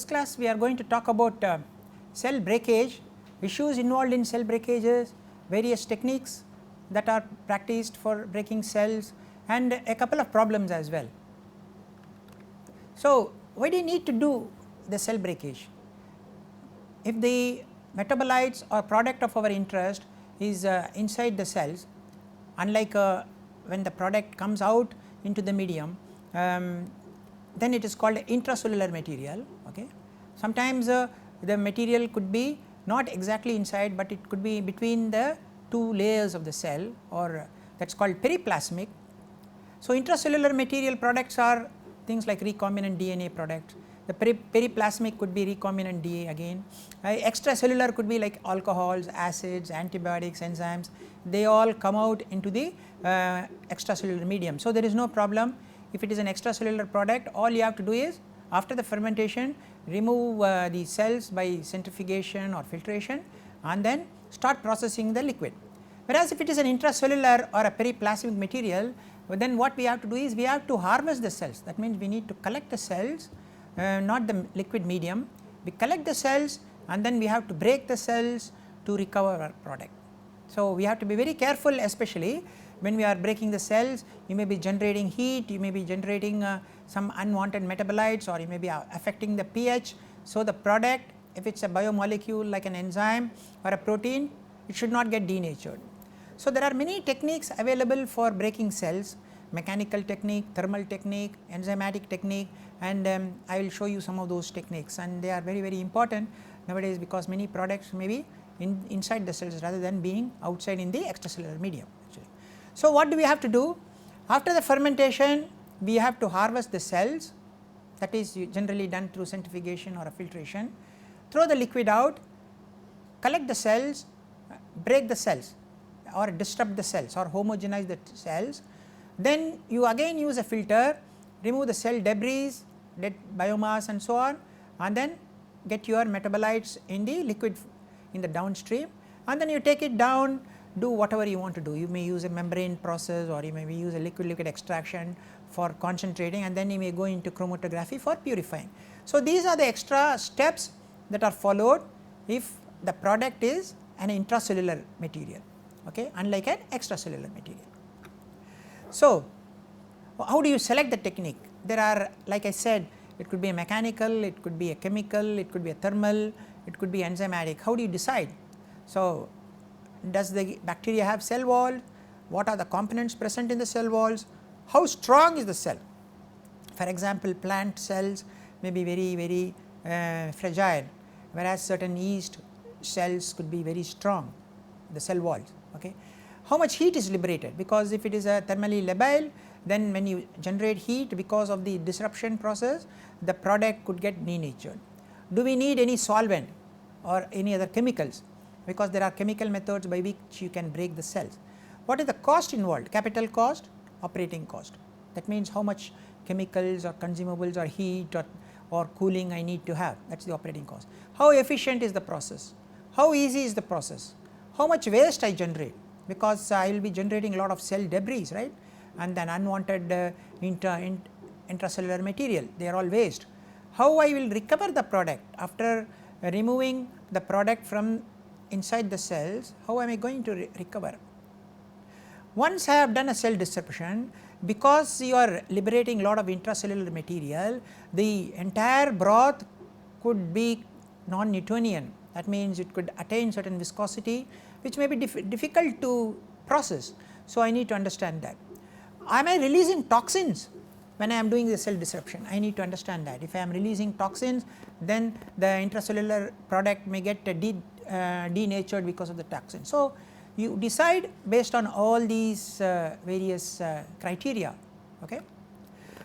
class we are going to talk about cell breakage, issues involved in cell breakages, various techniques that are practiced for breaking cells, and a couple of problems as well. So, why do you need to do the cell breakage? If the metabolites or product of our interest is inside the cells, unlike when the product comes out into the medium, then it is called intracellular material. Okay. Sometimes the material could be not exactly inside, but it could be between the two layers of the cell, or that is called periplasmic. So, intracellular material products are things like recombinant DNA products. The periplasmic could be recombinant DNA again. Extracellular could be like alcohols, acids, antibiotics, enzymes. They all come out into the extracellular medium. So, there is no problem if it is an extracellular product. All you have to do is, after the fermentation, remove the cells by centrifugation or filtration, and then start processing the liquid. Whereas, if it is an intracellular or a periplasmic material, then what we have to do is we have to harvest the cells. That means we need to collect the cells, not the liquid medium. We collect the cells and then we have to break the cells to recover our product. So, we have to be very careful, especially when we are breaking the cells. You may be generating heat, you may be generating some unwanted metabolites, or you may be affecting the pH. So, the product, if it is a biomolecule like an enzyme or a protein, it should not get denatured. So, there are many techniques available for breaking cells: mechanical technique, thermal technique, enzymatic technique, and I will show you some of those techniques, and they are very, very important nowadays, because many products may be inside the cells rather than being outside in the extracellular medium actually. So, what do we have to do? After the fermentation, we have to harvest the cells, that is generally done through centrifugation or a filtration. Throw the liquid out, collect the cells, break the cells or disrupt the cells or homogenize the cells. Then you again use a filter, remove the cell debris, dead biomass and so on, and then get your metabolites in the liquid in the downstream, and then you take it down, do whatever you want to do. You may use a membrane process, or you may use a liquid extraction for concentrating, and then you may go into chromatography for purifying. So, these are the extra steps that are followed if the product is an intracellular material, okay, unlike an extracellular material. So, how do you select the technique? There are, like I said, it could be a mechanical, it could be a chemical, it could be a thermal, it could be enzymatic. How do you decide? So, does the bacteria have cell wall? What are the components present in the cell walls? How strong is the cell? For example, plant cells may be very, very fragile, whereas certain yeast cells could be very strong, the cell walls. Okay. How much heat is liberated? Because if it is a thermally labile, then when you generate heat because of the disruption process, the product could get denatured. Do we need any solvent or any other chemicals? Because there are chemical methods by which you can break the cells. What is the cost involved? Capital cost, operating cost. That means how much chemicals or consumables or heat or cooling I need to have, that is the operating cost. How efficient is the process? How easy is the process? How much waste I generate? Because I will be generating a lot of cell debris, right, and then unwanted intracellular material, they are all waste. How I will recover the product after removing the product from inside the cells? How am I going to recover? Once I have done a cell disruption, because you are liberating a lot of intracellular material, the entire broth could be non-Newtonian. That means it could attain certain viscosity, which may be difficult to process. So, I need to understand that. Am I releasing toxins when I am doing the cell disruption? I need to understand that. If I am releasing toxins, then the intracellular product may get denatured because of the toxin. So, you decide based on all these various criteria. Okay.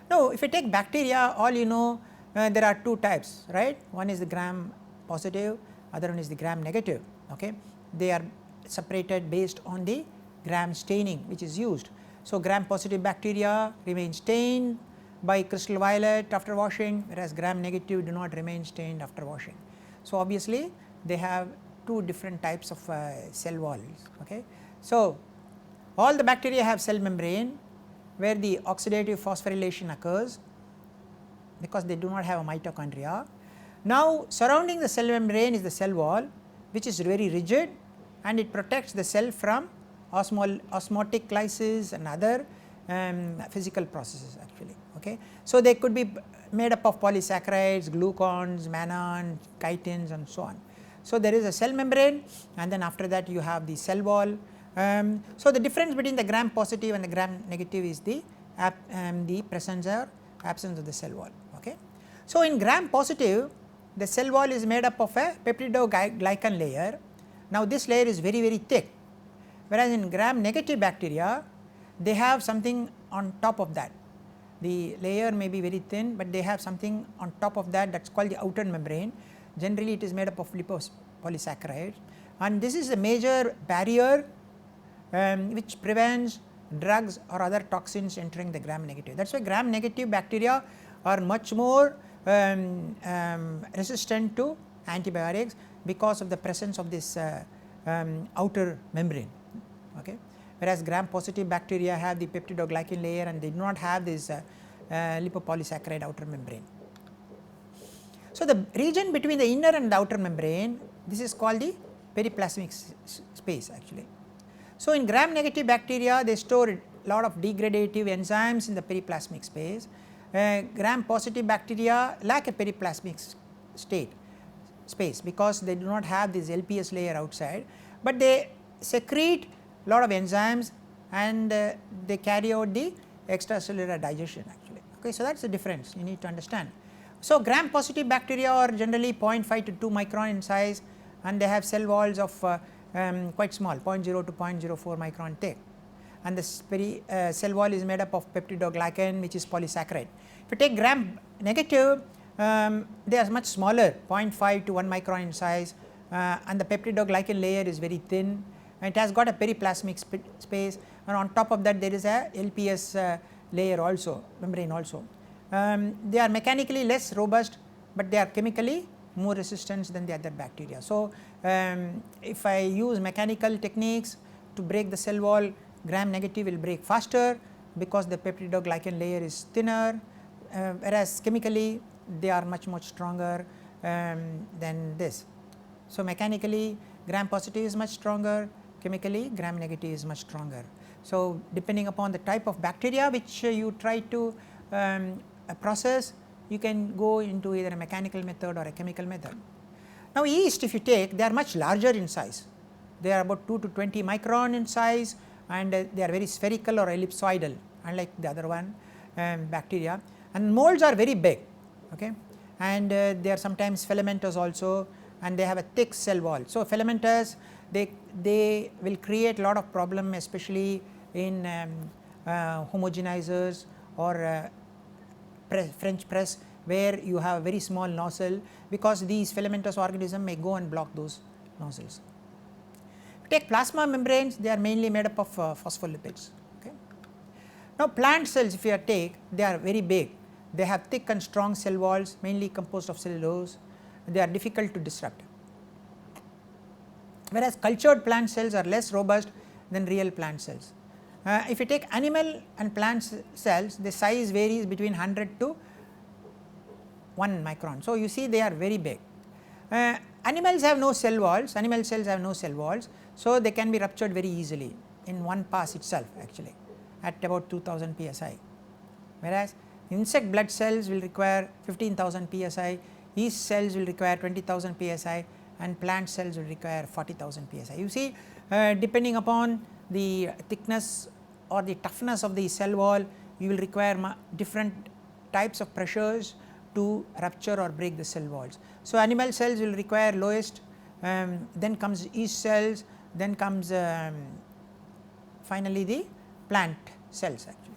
Now, if you take bacteria, all you know, there are two types, right. One is the gram positive, other one is the gram negative. Okay. They are separated based on the gram staining which is used. So, gram positive bacteria remain stained by crystal violet after washing, whereas gram negative do not remain stained after washing. So, obviously, they have two different types of cell walls. Okay. So, all the bacteria have cell membrane where the oxidative phosphorylation occurs because they do not have a mitochondria. Now surrounding the cell membrane is the cell wall, which is very rigid and it protects the cell from osmotic lysis and other physical processes actually. Okay. So they could be made up of polysaccharides, glucons, mannans, chitins and so on. So there is a cell membrane and then after that you have the cell wall. So the difference between the gram positive and the gram negative is the presence or absence of the cell wall. Okay. So in gram positive, the cell wall is made up of a peptidoglycan layer. Now this layer is very very thick, whereas in gram negative bacteria they have something on top of that. The layer may be very thin, but they have something on top of that, that is called the outer membrane. Generally it is made up of lipopolysaccharides, and this is a major barrier which prevents drugs or other toxins entering the gram negative. That is why gram negative bacteria are much more resistant to antibiotics because of the presence of this outer membrane. Okay. Whereas gram positive bacteria have the peptidoglycan layer and they do not have this lipopolysaccharide outer membrane. So the region between the inner and the outer membrane, this is called the periplasmic space actually. So in gram negative bacteria they store a lot of degradative enzymes in the periplasmic space. Gram positive bacteria lack a periplasmic space because they do not have this LPS layer outside, but they secrete lot of enzymes and they carry out the extracellular digestion actually. Okay, so that is the difference you need to understand. So gram positive bacteria are generally 0.5 to 2 micron in size and they have cell walls of quite small, 0.0 to 0.04 micron thick, and the cell wall is made up of peptidoglycan, which is polysaccharide. If you take gram negative, they are much smaller, 0.5 to 1 micron in size, and the peptidoglycan layer is very thin. It has got a periplasmic space, and on top of that there is a LPS layer also, membrane also. They are mechanically less robust, but they are chemically more resistant than the other bacteria. So if I use mechanical techniques to break the cell wall, gram negative will break faster because the peptidoglycan layer is thinner, whereas chemically they are much stronger than this. So mechanically gram positive is much stronger, chemically gram negative is much stronger. So depending upon the type of bacteria which you try to process, you can go into either a mechanical method or a chemical method. Now yeast, if you take, they are much larger in size. They are about 2 to 20 micron in size and they are very spherical or ellipsoidal, unlike the other one bacteria, and molds are very big, okay, and they are sometimes filamentous also, and they have a thick cell wall. So filamentous, they will create a lot of problem, especially in homogenizers or French press, where you have a very small nozzle, because these filamentous organisms may go and block those nozzles. If you take plasma membranes, they are mainly made up of phospholipids. Okay. Now plant cells, if you take, they are very big. They have thick and strong cell walls, mainly composed of cellulose. They are difficult to disrupt. Whereas cultured plant cells are less robust than real plant cells. If you take animal and plant cells, the size varies between 100 to 1 micron. So you see they are very big. Animals have no cell walls, animal cells have no cell walls, so they can be ruptured very easily in one pass itself actually at about 2000 psi. Whereas insect blood cells will require 15,000 psi, yeast cells will require 20,000 psi, and plant cells will require 40,000 psi. You see, depending upon the thickness or the toughness of the cell wall, you will require different types of pressures to rupture or break the cell walls. So animal cells will require lowest, then comes yeast cells, then comes finally the plant cells actually.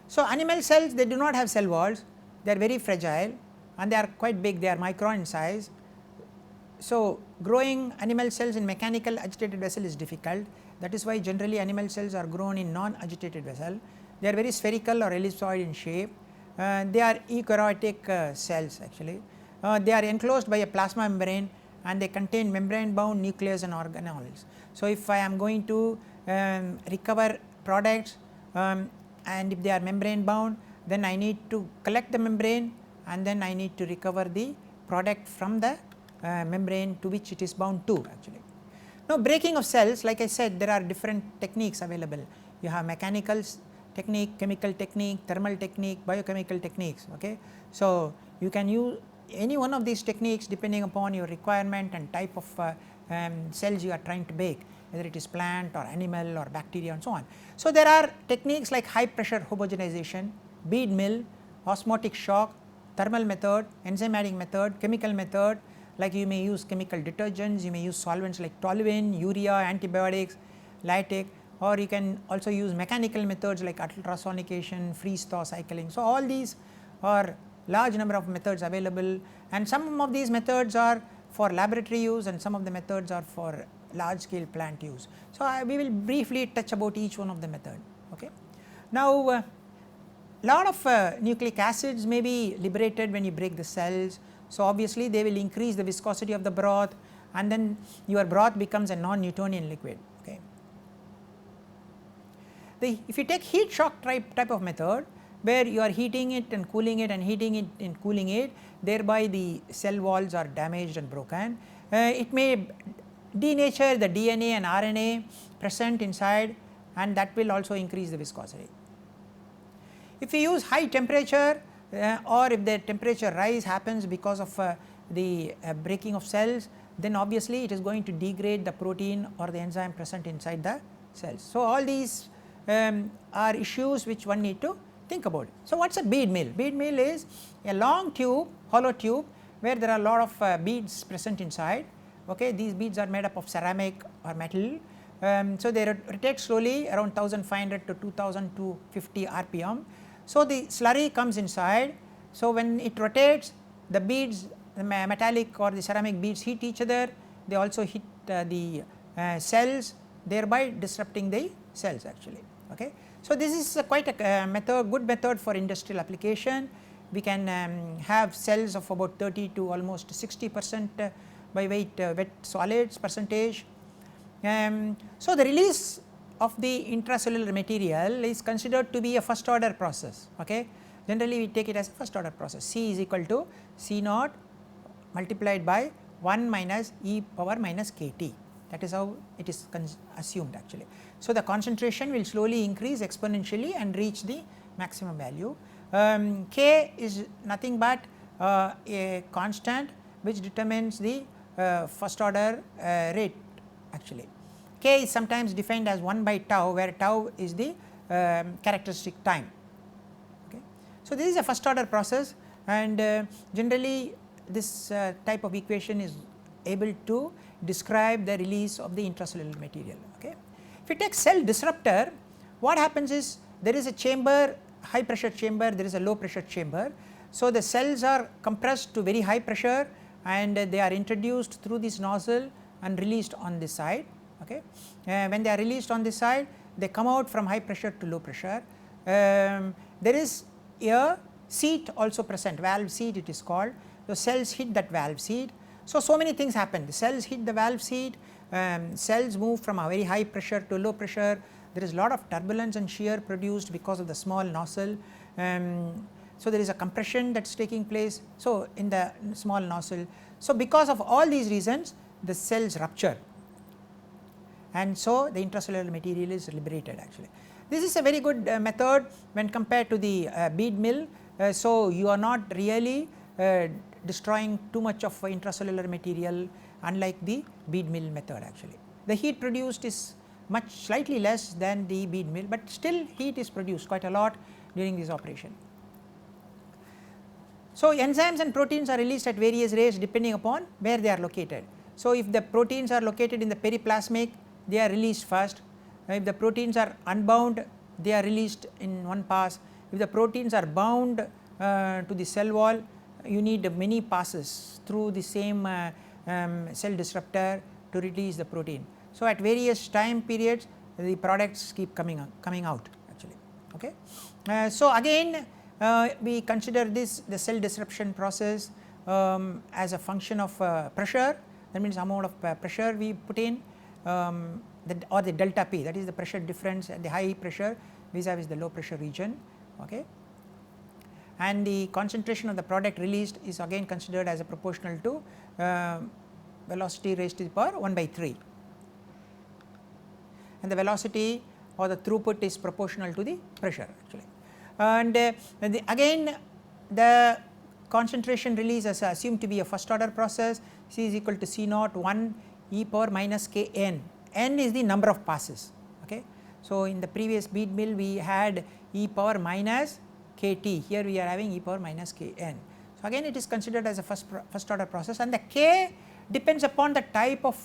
So animal cells, they do not have cell walls, they are very fragile and they are quite big, they are micron in size. So growing animal cells in mechanical agitated vessel is difficult. That is why generally animal cells are grown in non-agitated vessel. They are very spherical or ellipsoid in shape. They are eukaryotic cells actually. They are enclosed by a plasma membrane and they contain membrane bound nucleus and organelles. So if I am going to recover products and if they are membrane bound, then I need to collect the membrane and then I need to recover the product from the membrane to which it is bound to actually. Now, breaking of cells, like I said, there are different techniques available. You have mechanical technique, chemical technique, thermal technique, biochemical techniques. Okay. So, you can use any one of these techniques depending upon your requirement and type of cells you are trying to bake, whether it is plant or animal or bacteria and so on. So, there are techniques like high pressure homogenization, bead mill, osmotic shock, thermal method, enzymatic method, chemical method, like you may use chemical detergents, you may use solvents like toluene, urea, antibiotics, latex, or you can also use mechanical methods like ultrasonication, freeze thaw cycling. So, all these are large number of methods available, and some of these methods are for laboratory use and some of the methods are for large scale plant use. So, we will briefly touch about each one of the method. Okay. Now, lot of nucleic acids may be liberated when you break the cells. So, obviously they will increase the viscosity of the broth, and then your broth becomes a non-Newtonian liquid. Okay. If you take heat shock type of method, where you are heating it and cooling it and heating it and cooling it, thereby the cell walls are damaged and broken. It may denature the DNA and RNA present inside, and that will also increase the viscosity. If you use high temperature or if the temperature rise happens because of the breaking of cells, then obviously it is going to degrade the protein or the enzyme present inside the cells. So, all these are issues which one need to think about. So, what is a bead mill? Bead mill is a long tube, hollow tube, where there are a lot of beads present inside. Okay. These beads are made up of ceramic or metal. So, they rotate slowly around 1500 to 2250 rpm. So, the slurry comes inside. So, when it rotates, the beads, the metallic or the ceramic beads hit each other, they also hit the cells, thereby disrupting the cells actually. Okay. So, this is quite a good method for industrial application. We can have cells of about 30 to almost 60% by weight wet solids percentage. So, the release of the intracellular material is considered to be a first order process. Okay. Generally we take it as a first order process. C is equal to C naught multiplied by 1 minus e power minus kT. That is how it is assumed actually. So, the concentration will slowly increase exponentially and reach the maximum value. K is nothing but a constant which determines the first order rate actually. K is sometimes defined as 1 by tau, where tau is the characteristic time. Okay. So, this is a first order process, and generally this type of equation is able to describe the release of the intracellular material. Okay. If you take cell disruptor, what happens is there is a chamber, high pressure chamber, there is a low pressure chamber. So, the cells are compressed to very high pressure and they are introduced through this nozzle and released on this side. Okay. When they are released on this side, they come out from high pressure to low pressure. There is a seat also present, valve seat it is called. The cells hit that valve seat. So many things happen, the cells hit the valve seat, cells move from a very high pressure to low pressure. There is a lot of turbulence and shear produced because of the small nozzle. So, there is a compression that is taking place, so in the small nozzle. So, because of all these reasons, the cells rupture, and so the intracellular material is liberated actually. This is a very good method when compared to the bead mill. So, you are not really destroying too much of intracellular material, unlike the bead mill method actually. The heat produced is much slightly less than the bead mill, but still heat is produced quite a lot during this operation. So, enzymes and proteins are released at various rates depending upon where they are located. So, if the proteins are located in the periplasmic, they are released first. If the proteins are unbound, they are released in one pass. If the proteins are bound to the cell wall, you need many passes through the same cell disruptor to release the protein. So, at various time periods, the products keep coming out actually. Okay. So, again we consider this the cell disruption process as a function of pressure, that means amount of pressure we put in, or the delta P, that is the pressure difference at the high pressure vis-a-vis the low pressure region. Okay. and the concentration of the product released is again considered as a proportional to velocity raised to the power 1 by 3, and the velocity or the throughput is proportional to the pressure actually. And again the concentration release is assumed to be a first order process. C is equal to C naught 1 e power minus k n, n is the number of passes. Okay. So, in the previous bead mill we had e power minus k t, here we are having e power minus k n. So, again it is considered as a first order process, and the k depends upon the type of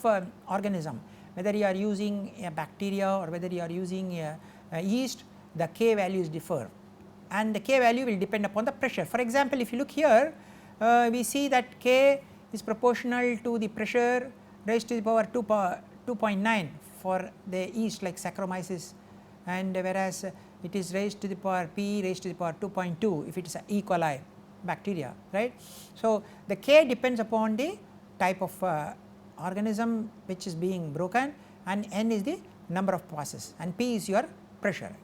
organism, whether you are using a bacteria or whether you are using a yeast, the k values differ, and the k value will depend upon the pressure. For example, if you look here, we see that k is proportional to the pressure raised to the power 2.9 for the yeast like Saccharomyces, and whereas it is raised to the power p raised to the power 2.2 if it is a E. coli bacteria, right. So, the k depends upon the type of organism which is being broken, and n is the number of passes, and p is your pressure.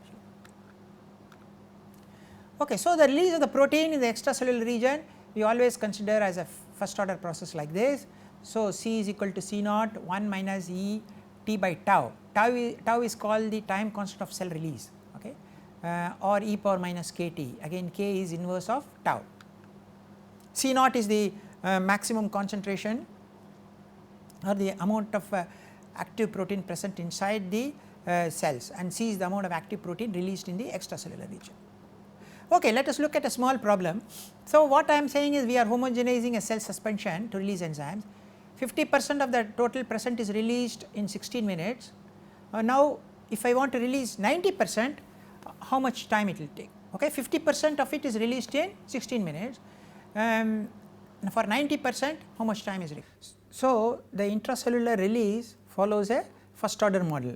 Okay, so, the release of the protein in the extracellular region we always consider as a first order process like this. So, C is equal to C naught 1 minus E t by tau. Tau is called the time constant of cell release, okay, or e power minus k t, again k is inverse of tau. C naught is the maximum concentration or the amount of active protein present inside the cells, and C is the amount of active protein released in the extracellular region. Okay, let us look at a small problem. So, what I am saying is we are homogenizing a cell suspension to release enzymes. 50% of the total present is released in 16 minutes. Now, if I want to release 90%, how much time it will take? Okay, 50% of it is released in 16 minutes. For 90%, how much time is released? So, the intracellular release follows a first order model.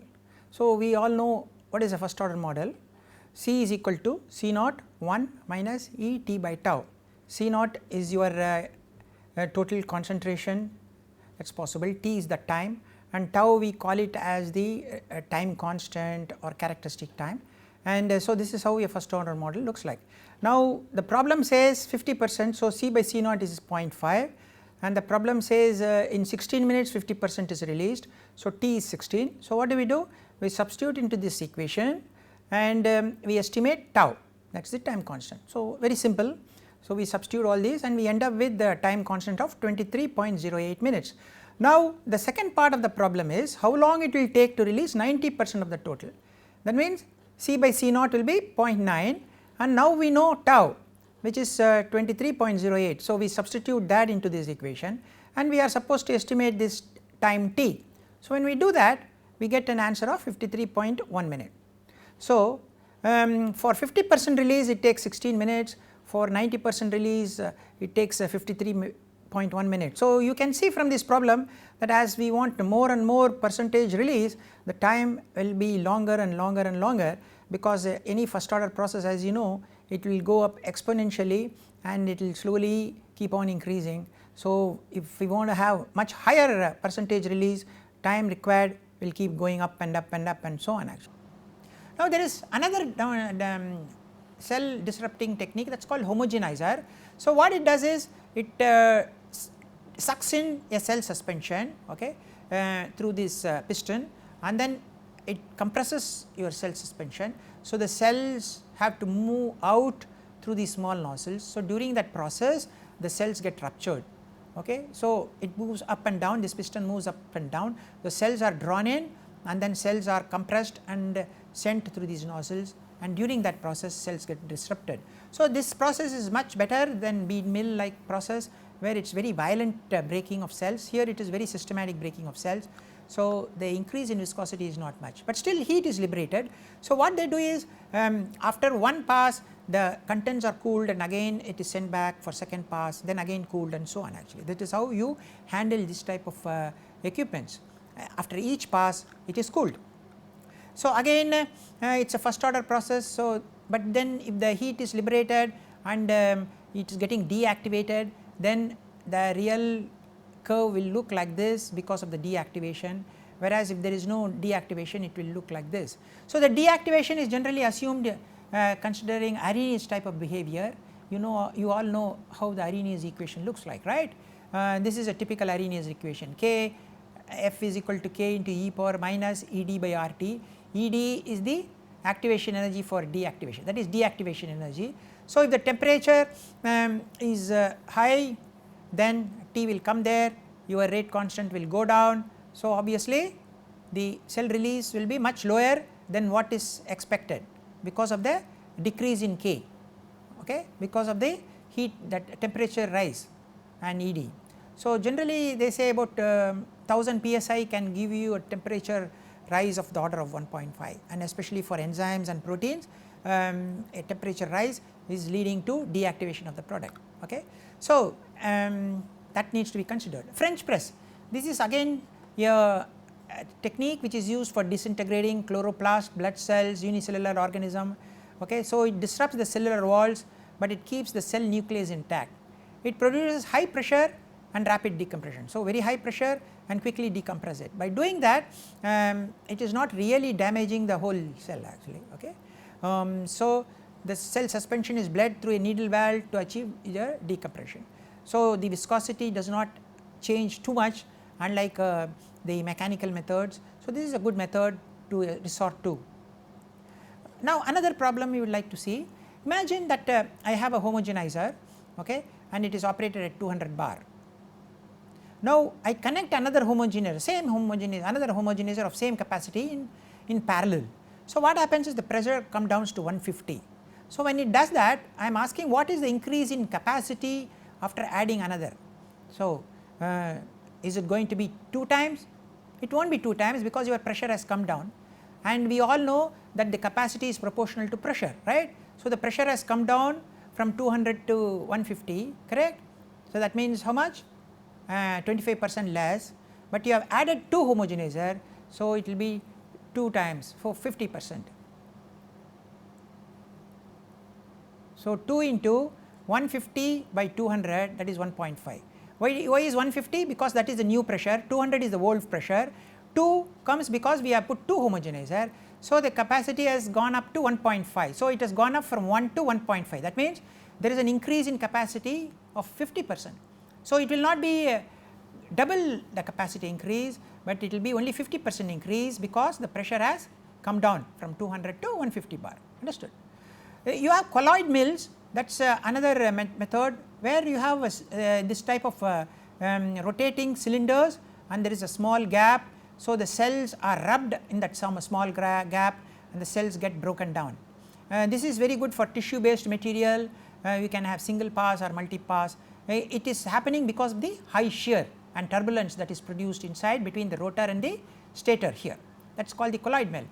So, we all know what is a first order model. C is equal to C naught 1 minus E t by tau. C naught is your total concentration that is possible, t is the time, and tau we call it as the time constant or characteristic time, and so this is how a first order model looks like. Now, the problem says 50%, so C by C naught is 0.5, and the problem says in 16 minutes 50% is released, so t is 16. So, what do? We substitute into this equation and we estimate tau, that is the time constant. So, very simple. So, we substitute all these and we end up with the time constant of 23.08 minutes. Now, the second part of the problem is how long it will take to release 90% of the total. That means C by C naught will be 0.9, and now we know tau, which is 23.08. So, we substitute that into this equation and we are supposed to estimate this time t. So, when we do that, we get an answer of 53.1 minute. So, for 50% release it takes 16 minutes, for 90% release it takes 53.1 minutes. So, you can see from this problem that as we want more and more percentage release, the time will be longer and longer and longer, because any first order process, as you know, it will go up exponentially and it will slowly keep on increasing. So, if we want to have much higher percentage release, time required will keep going up and up and up and so on actually. Now, there is another cell disrupting technique that is called homogenizer. So, what it does is it sucks in a cell suspension, okay, through this piston, and then it compresses your cell suspension. So, the cells have to move out through these small nozzles. So, during that process the cells get ruptured, okay. So, it moves up and down, this piston moves up and down, the cells are drawn in and then cells are compressed and sent through these nozzles, and during that process cells get disrupted. So, this process is much better than bead mill like process, where it is very violent breaking of cells. Here it is very systematic breaking of cells. So, the increase in viscosity is not much, but still heat is liberated. So, what they do is after one pass the contents are cooled and again it is sent back for second pass, then again cooled and so on actually. That is how you handle this type of equipments. After each pass it is cooled. So, again it is a first order process. So, but then if the heat is liberated and it is getting deactivated, then the real curve will look like this because of the deactivation, whereas if there is no deactivation it will look like this. So, the deactivation is generally assumed considering Arrhenius type of behavior, you all know how the Arrhenius equation looks like, right. This is a typical Arrhenius equation, K F is equal to K into e power minus Ed by RT. Ed is the activation energy for deactivation, that is deactivation energy. So, if the temperature is high, then T will come there, your rate constant will go down. So, obviously the cell release will be much lower than what is expected because of the decrease in K, okay, because of the heat, that temperature rise and Ed. So, generally they say about 1000 psi can give you a temperature rise of the order of 1.5, and especially for enzymes and proteins, a temperature rise is leading to deactivation of the product. Okay. So, that needs to be considered. French press, this is again a technique which is used for disintegrating chloroplast, blood cells, unicellular organism. Okay. So, it disrupts the cellular walls, but it keeps the cell nucleus intact. It produces high pressure and rapid decompression. So, very high pressure and quickly decompress it. By doing that, it is not really damaging the whole cell actually. Okay. So, the cell suspension is bled through a needle valve to achieve the decompression. So, the viscosity does not change too much, unlike the mechanical methods. So, this is a good method to resort to. Now, another problem you would like to see, imagine that I have a homogenizer, okay, and it is operated at 200 bar. Now, I connect another homogenizer, another homogenizer of same capacity in parallel. So, what happens is the pressure comes down to 150. So, when it does that, I am asking what is the increase in capacity after adding another. So, is it going to be 2 times? It will not be 2 times because your pressure has come down, and we all know that the capacity is proportional to pressure, right. So, the pressure has come down from 200 to 150, correct. So, that means how much? 25% less, but you have added 2 homogenizer. So, it will be 2 times for 50%. So, 2 into 150 by 200, that is 1.5. Why is 150? Because that is the new pressure, 200 is the old pressure, 2 comes because we have put 2 homogenizer. So, the capacity has gone up to 1.5. So, it has gone up from 1 to 1.5, that means there is an increase in capacity of 50%. So, it will not be double the capacity increase, but it will be only 50% increase because the pressure has come down from 200 to 150 bar, understood. You have colloid mills, that is another method where you have this type of rotating cylinders and there is a small gap. So, the cells are rubbed in that small gap and the cells get broken down. This is very good for tissue based material, we can have single pass or multi pass. It is happening because of the high shear and turbulence that is produced inside between the rotor and the stator here, that is called the colloid mill.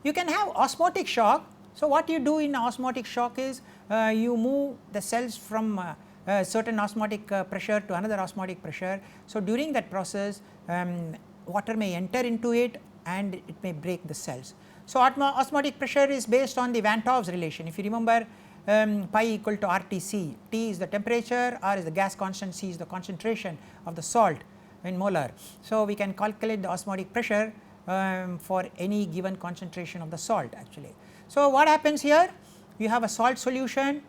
You can have osmotic shock. So, what you do in osmotic shock is you move the cells from certain osmotic pressure to another osmotic pressure. So, during that process water may enter into it and it may break the cells. So, osmotic pressure is based on the Van 't Hoff's relation. If you remember, pi equal to RTC, T is the temperature, R is the gas constant, C is the concentration of the salt in molar. So, we can calculate the osmotic pressure for any given concentration of the salt actually. So, what happens here? You have a salt solution,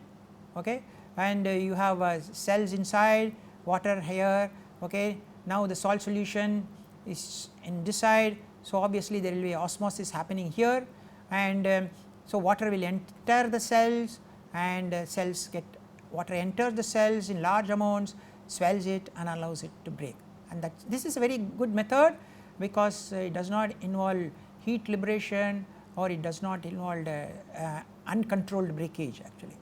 okay, and you have cells inside, water here, okay. Now, the salt solution is in this side. So, obviously, there will be osmosis happening here, and so water will enter the cells, and water enters the cells in large amounts, swells it and allows it to break, and this is a very good method because it does not involve heat liberation or it does not involve uncontrolled breakage actually.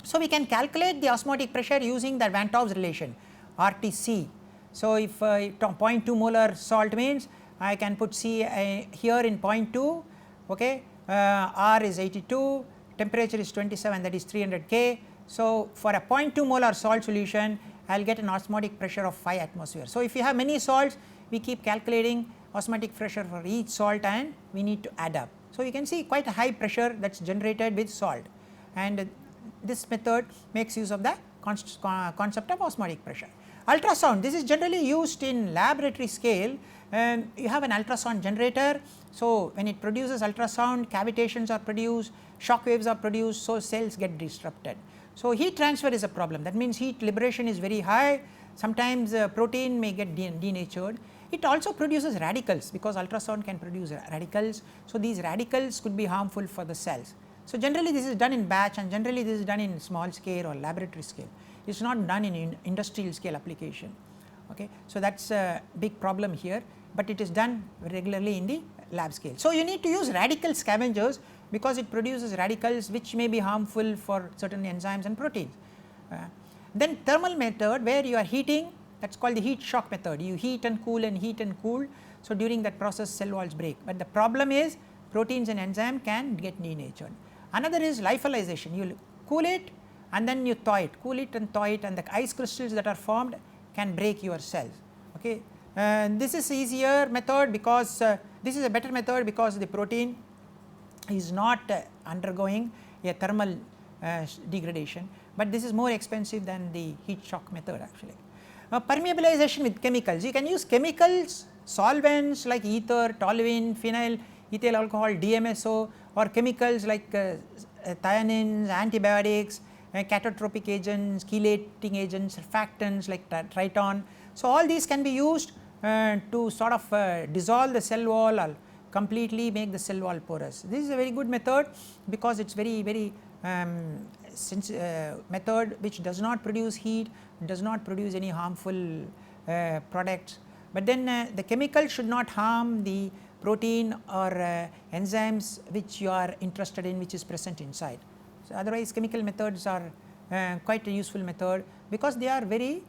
So, we can calculate the osmotic pressure using the Van 't Hoff's relation RTC. So, if 0.2 molar salt means I can put C here in 0.2, okay. R is 82, temperature is 27, that is 300 K. So, for a 0.2 molar salt solution, I will get an osmotic pressure of 5 atmosphere. So, if you have many salts, we keep calculating osmotic pressure for each salt and we need to add up. So, you can see quite a high pressure that is generated with salt, and this method makes use of the concept of osmotic pressure. Ultrasound, this is generally used in laboratory scale, and you have an ultrasound generator. So, when it produces ultrasound, cavitations are produced, shock waves are produced, so cells get disrupted. So, heat transfer is a problem, that means heat liberation is very high, sometimes protein may get denatured. It also produces radicals, because ultrasound can produce radicals. So, these radicals could be harmful for the cells. So, generally this is done in batch, and generally this is done in small scale or laboratory scale. It is not done in industrial scale application. Okay. So, that is a big problem here, but it is done regularly in the lab scale. So, you need to use radical scavengers, because it produces radicals which may be harmful for certain enzymes and proteins. Then thermal method, where you are heating, that is called the heat shock method. You heat and cool and heat and cool. So, during that process cell walls break, but the problem is proteins and enzyme can get denatured. Another is lyophilization. You cool it and then you thaw it, cool it and thaw it, and the ice crystals that are formed can break your cells. Okay. This is easier method, because this is a better method, because the protein is not undergoing a thermal degradation, but this is more expensive than the heat shock method actually. Permeabilization with chemicals, you can use chemicals, solvents like ether, toluene, phenyl, ethyl alcohol, DMSO, or chemicals like thionins, antibiotics, catatropic agents, chelating agents, surfactants like triton. So, all these can be used to sort of dissolve the cell wall or completely make the cell wall porous. This is a very good method, because it is very method which does not produce heat, does not produce any harmful products, but then the chemical should not harm the protein or enzymes which you are interested in, which is present inside. So, otherwise chemical methods are quite a useful method, because they are very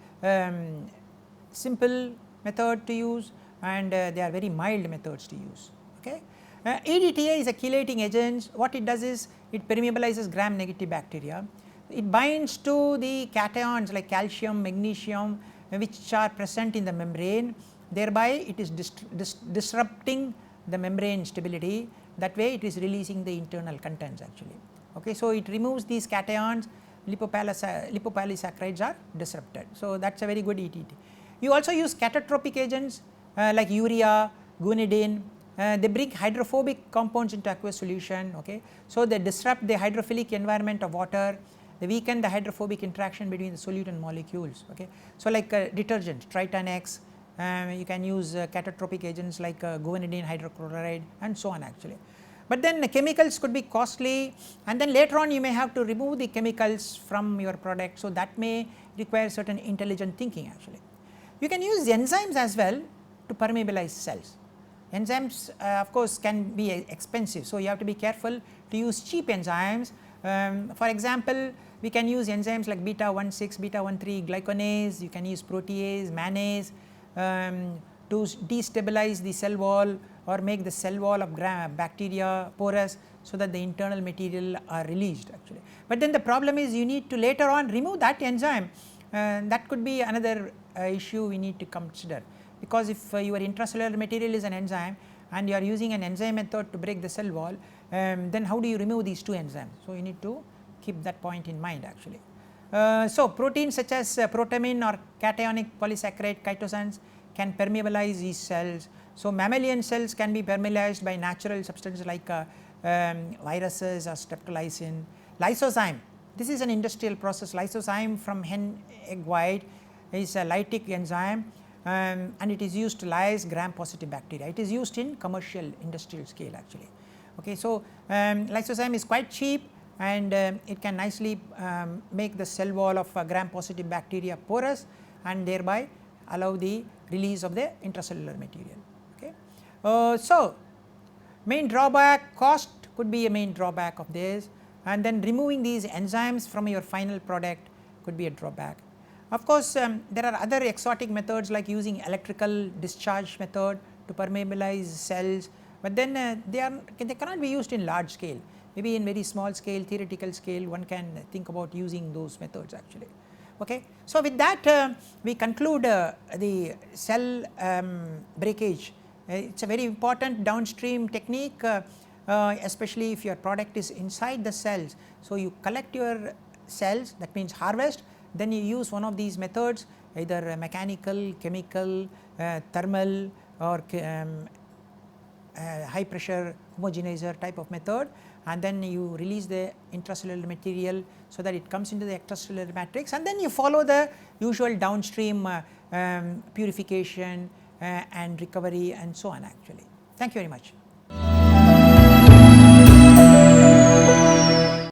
simple method to use, and they are very mild methods to use. Okay. EDTA is a chelating agent. What it does is it permeabilizes gram negative bacteria. It binds to the cations like calcium, magnesium, which are present in the membrane, thereby it is disrupting the membrane stability. That way it is releasing the internal contents actually. Okay. So, it removes these cations, lipopolysaccharides are disrupted. So, that is a very good EDTA. You also use catatropic agents like urea, guanidine. They bring hydrophobic compounds into aqueous solution. Okay. So, they disrupt the hydrophilic environment of water, they weaken the hydrophobic interaction between the solute and molecules. Okay. So, like detergent, Triton X, you can use catatropic agents like guanidine hydrochloride and so on actually. But then the chemicals could be costly, and then later on you may have to remove the chemicals from your product. So, that may require certain intelligent thinking actually. You can use enzymes as well to permeabilize cells. Enzymes of course can be expensive, so you have to be careful to use cheap enzymes. For example, we can use enzymes like beta 1,6, beta 1,3 glycanase, you can use protease, mannase to destabilize the cell wall or make the cell wall of bacteria porous, so that the internal material are released actually. But then the problem is you need to later on remove that enzyme, that could be another issue we need to consider, because if your intracellular material is an enzyme and you are using an enzyme method to break the cell wall, then how do you remove these two enzymes? So, you need to keep that point in mind actually. So, proteins such as protamine or cationic polysaccharide chitosans can permeabilize these cells. So, mammalian cells can be permeabilized by natural substances like viruses or streptolysin. Lysozyme, this is an industrial process. Lysozyme from hen egg white is a lytic enzyme, and it is used to lyse gram positive bacteria. It is used in commercial industrial scale actually. Okay. So, lysozyme is quite cheap, and it can nicely make the cell wall of gram positive bacteria porous, and thereby allow the release of the intracellular material. Okay. So, main drawback, cost could be a main drawback of this, and then removing these enzymes from your final product could be a drawback. Of course, there are other exotic methods like using electrical discharge method to permeabilize cells, but then they cannot be used in large scale. Maybe in very small scale, theoretical scale, one can think about using those methods actually. Okay. So, with that we conclude the cell breakage. It is a very important downstream technique, especially if your product is inside the cells. So, you collect your cells, that means harvest, then you use one of these methods, either mechanical, chemical, thermal, or high pressure homogenizer type of method, and then you release the intracellular material so that it comes into the extracellular matrix, and then you follow the usual downstream purification and recovery and so on actually. Thank you very much.